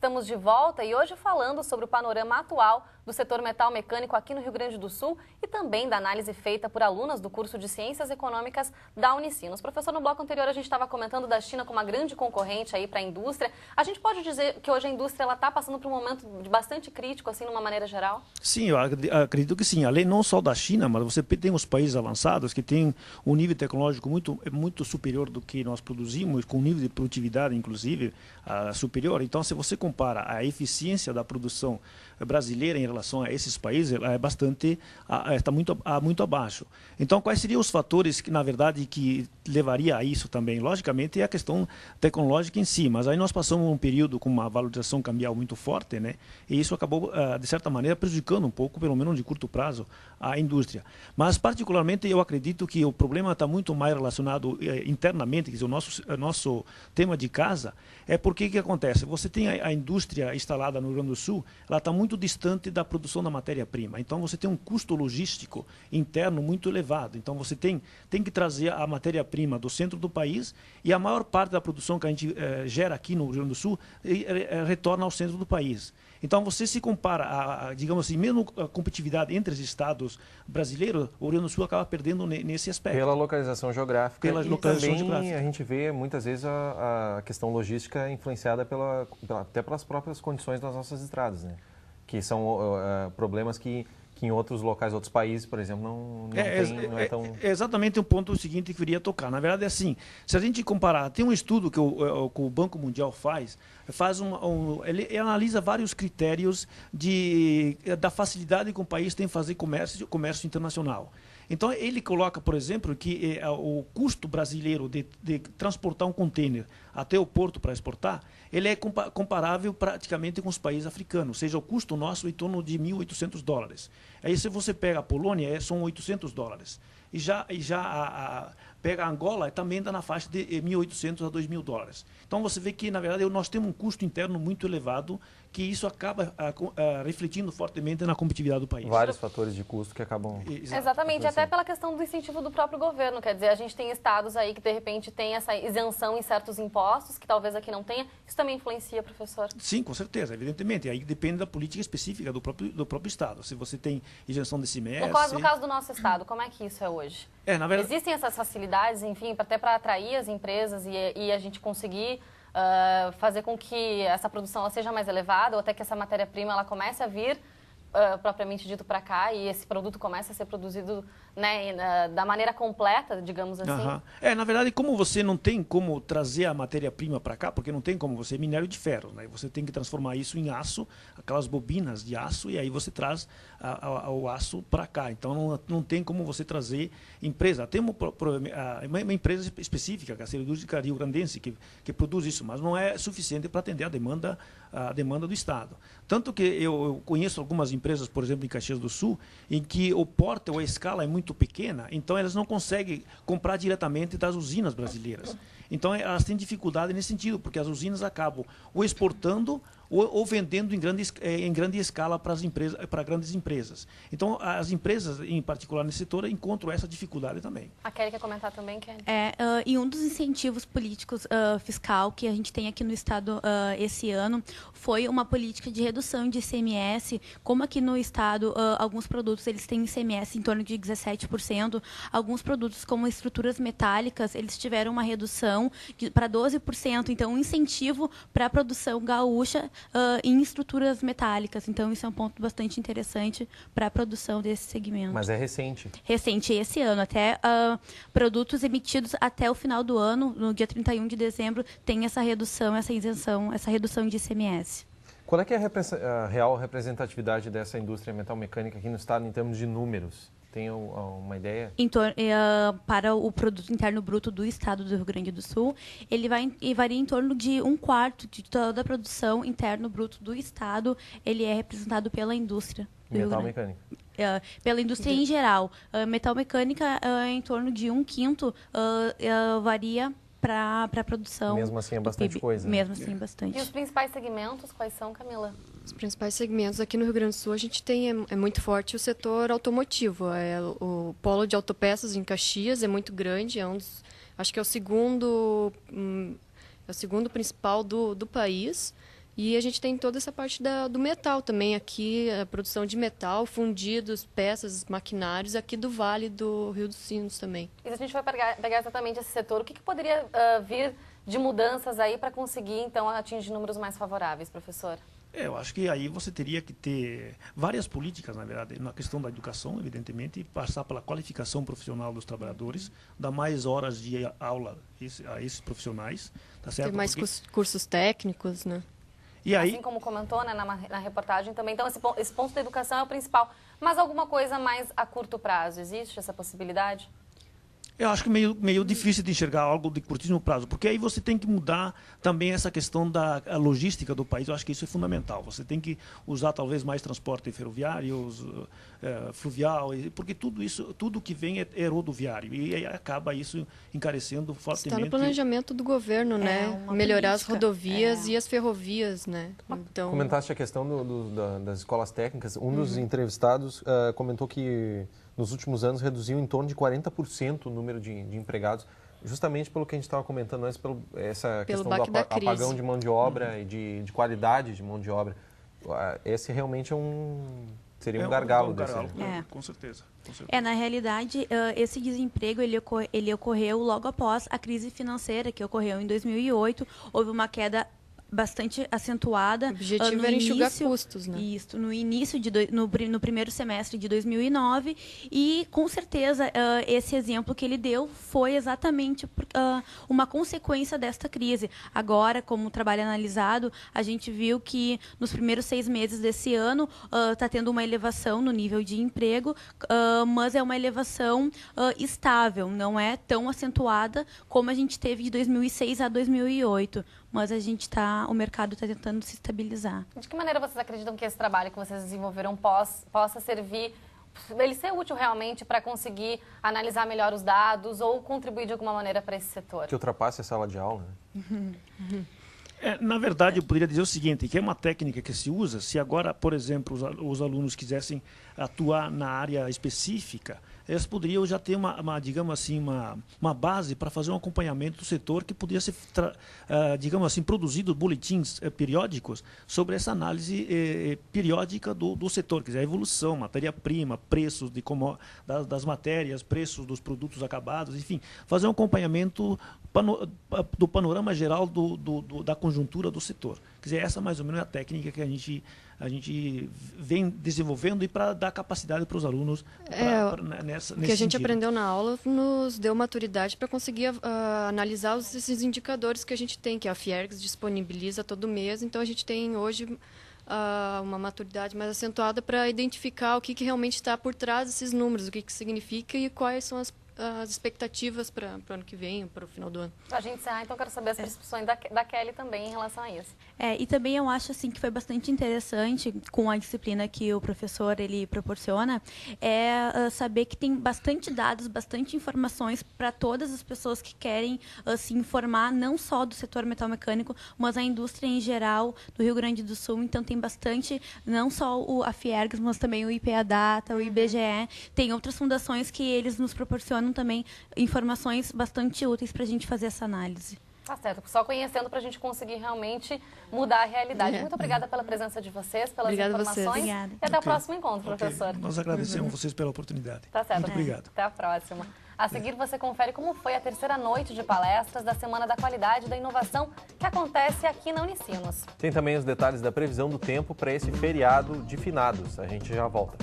Estamos de volta e hoje falando sobre o panorama atual do setor metal mecânico aqui no Rio Grande do Sul e também da análise feita por alunas do curso de Ciências Econômicas da Unicinos. Professor, no bloco anterior a gente estava comentando da China como uma grande concorrente aí para a indústria. A gente pode dizer que hoje a indústria está passando por um momento bastante crítico, assim, de uma maneira geral? Sim, eu acredito que sim. Além não só da China, mas você tem os países avançados que têm um nível tecnológico muito superior do que nós produzimos, com um nível de produtividade, inclusive, superior. Então, se você compara a eficiência da produção brasileira em relação a esses países, ela é está muito abaixo. Então, quais seriam os fatores que, na verdade, que levaria a isso também? Logicamente, é a questão tecnológica em si, mas aí nós passamos um período com uma valorização cambial muito forte, né? E isso acabou, de certa maneira, prejudicando um pouco, pelo menos de curto prazo, a indústria. Mas, particularmente, eu acredito que o problema está muito mais relacionado internamente, quer dizer, o nosso tema de casa, é porque o que acontece? Você tem a indústria instalada no Rio Grande do Sul, ela está muito distante da produção da matéria-prima. Então, você tem um custo logístico interno muito elevado. Então, você tem que trazer a matéria-prima do centro do país e a maior parte da produção que a gente gera aqui no Rio Grande do Sul retorna ao centro do país. Então, você se compara, digamos assim, mesmo a competitividade entre os estados brasileiros, o Rio Grande do Sul acaba perdendo nesse aspecto. Pela localização geográfica. Também a gente vê, muitas vezes, a questão logística influenciada até pelas próprias condições das nossas estradas, né? Que são problemas que em outros locais, outros países, por exemplo, não é tão... É exatamente o ponto seguinte que eu queria tocar. Na verdade, é assim, se a gente comparar, tem um estudo que o Banco Mundial faz ele analisa vários critérios da facilidade que um país tem em fazer comércio internacional. Então, ele coloca, por exemplo, que o custo brasileiro de transportar um container até o porto para exportar, ele é comparável praticamente com os países africanos, ou seja, o custo nosso é em torno de $1.800. Aí, se você pega a Polônia, são $800. E já pega a Angola, também está na faixa de $1.800 a $2.000. Então, você vê que, na verdade, nós temos um custo interno muito elevado, que isso acaba refletindo fortemente na competitividade do país. Vários fatores de custo que acabam... Exatamente, até pela questão do incentivo do próprio governo. Quer dizer, a gente tem estados aí que, de repente, tem essa isenção em certos impostos, que talvez aqui não tenha. Isso também influencia, professor? Sim, com certeza, evidentemente. Aí depende da política específica do próprio estado. Se você tem isenção de CMS... No caso do nosso estado, como é que isso é hoje? Na verdade... Existem essas facilidades, enfim, até para atrair as empresas e a gente conseguir fazer com que essa produção ela seja mais elevada ou até que essa matéria-prima ela comece a vir propriamente dito para cá e esse produto comece a ser produzido, né, da maneira completa, digamos assim? Na verdade, como você não tem como trazer a matéria-prima para cá, porque não tem como você minério de ferro, né? Você tem que transformar isso em aço, aquelas bobinas de aço, e aí você traz o aço para cá. Então, não tem como você trazer empresa. Tem uma empresa específica, que é a Siderúrgica rio-grandense, que produz isso, mas não é suficiente para atender a demanda do Estado. Tanto que eu conheço algumas empresas, por exemplo, em Caxias do Sul, em que o porte ou a escala é muito pequena, então elas não conseguem comprar diretamente das usinas brasileiras. Então, elas têm dificuldade nesse sentido, porque as usinas acabam ou exportando ou vendendo em grande escala para grandes empresas. Então, as empresas, em particular nesse setor, encontram essa dificuldade também. A Kelly quer comentar também, Kelly? E um dos incentivos políticos fiscal que a gente tem aqui no Estado esse ano foi uma política de redução de ICMS. Como aqui no Estado, alguns produtos eles têm ICMS em torno de 17%, alguns produtos como estruturas metálicas, eles tiveram uma redução para 12%. Então, um incentivo para a produção gaúcha em estruturas metálicas. Então, isso é um ponto bastante interessante para a produção desse segmento. Mas é recente? Recente, esse ano. Até produtos emitidos até o final do ano, no dia 31 de dezembro, tem essa redução, essa isenção, essa redução de ICMS. Qual é que é a real representatividade dessa indústria metal-mecânica aqui no Estado em termos de números? Tem uma ideia? Para o produto interno bruto do Estado do Rio Grande do Sul, ele varia em torno de 1/4 de toda a produção interno bruto do Estado. Ele é representado pela indústria. Metal-mecânica? Pela indústria em geral. Metal-mecânica, em torno de 1/5 varia para a produção. Mesmo assim é bastante PIB. coisa. Mesmo assim, bastante. E os principais segmentos, quais são, Camila? Os principais segmentos aqui no Rio Grande do Sul, a gente tem é muito forte o setor automotivo. O polo de autopeças em Caxias é muito grande, acho que é o segundo principal do país. E a gente tem toda essa parte do metal também aqui, a produção de metal, fundidos, peças, maquinários aqui do Vale do Rio dos Sinos também. E se a gente vai pegar exatamente esse setor, o que poderia vir de mudanças aí para conseguir, então, atingir números mais favoráveis, professor? Eu acho que aí você teria que ter várias políticas, na verdade, na questão da educação, evidentemente, e passar pela qualificação profissional dos trabalhadores, dar mais horas de aula a esses profissionais, tá certo? Ter mais cursos técnicos, né? E aí, assim como comentou, né, na reportagem também. Então, esse ponto da educação é o principal. Mas alguma coisa mais a curto prazo? Existe essa possibilidade? eu acho que meio difícil de enxergar algo de curtíssimo prazo, porque aí você tem que mudar também essa questão da logística do país. Eu acho que isso é fundamental. Você tem que usar talvez mais transporte ferroviário, fluvial, porque tudo que vem é rodoviário e aí acaba isso encarecendo fortemente. Está no planejamento do governo, né? Melhorar as rodovias e as ferrovias, né? Então... Comentaste a questão das escolas técnicas. Um dos entrevistados comentou que nos últimos anos reduziu em torno de 40% o número de empregados, justamente pelo que a gente estava comentando antes, pelo questão do apagão de mão de obra e de qualidade de mão de obra. Esse realmente seria um gargalo desse. Com certeza. Na realidade, esse desemprego ele ocorreu logo após a crise financeira que ocorreu em 2008. Houve uma queda bastante acentuada. O objetivo era enxugar custos, né? Isso, no início, no primeiro semestre de 2009. E, com certeza, esse exemplo que ele deu foi exatamente uma consequência desta crise. Agora, como trabalho analisado, a gente viu que nos primeiros 6 meses desse ano está tendo uma elevação no nível de emprego, mas é uma elevação estável, não é tão acentuada como a gente teve de 2006 a 2008. Mas o mercado está tentando se estabilizar. De que maneira vocês acreditam que esse trabalho que vocês desenvolveram possa servir, ele ser útil realmente para conseguir analisar melhor os dados ou contribuir de alguma maneira para esse setor? Que ultrapasse a sala de aula, né? Na verdade, eu poderia dizer o seguinte, que é uma técnica que se usa, se agora, por exemplo, os alunos quisessem atuar na área específica, eles poderiam já ter digamos assim, uma base para fazer um acompanhamento do setor que poderia ser, digamos assim, produzido boletins periódicos sobre essa análise periódica do setor, quer dizer, a evolução, matéria-prima, preços das matérias, preços dos produtos acabados, enfim, fazer um acompanhamento do panorama geral da conjuntura do setor. Quer dizer, essa mais ou menos é a técnica que a gente vem desenvolvendo e para dar capacidade para os alunos nesse que a gente sentido. Aprendeu na aula nos deu maturidade para conseguir analisar esses indicadores que a gente tem, que a Fiergs disponibiliza todo mês. Então, a gente tem hoje uma maturidade mais acentuada para identificar o que realmente está por trás desses números, o que significa e quais são as expectativas para o ano que vem, para o final do ano. Para a gente encerrar, então, quero saber as percepções da Kelly também em relação a isso. E também eu acho assim, que foi bastante interessante com a disciplina que o professor ele proporciona, saber que tem bastante dados, bastante informações para todas as pessoas que querem se informar, não só do setor metalmecânico, mas a indústria em geral do Rio Grande do Sul. Então, tem bastante, não só a Fiergs, mas também o IPA Data, o IBGE. Tem outras fundações que eles nos proporcionam também informações bastante úteis para a gente fazer essa análise. Tá certo, só conhecendo para a gente conseguir realmente mudar a realidade. Muito obrigada pela presença de vocês, pelas informações. Obrigada. E até o próximo encontro, professor. Nós agradecemos vocês pela oportunidade. Tá certo. Muito obrigado. Até a próxima. A seguir, você confere como foi a terceira noite de palestras da Semana da Qualidade e da Inovação que acontece aqui na Unicinos. Tem também os detalhes da previsão do tempo para esse feriado de finados. A gente já volta.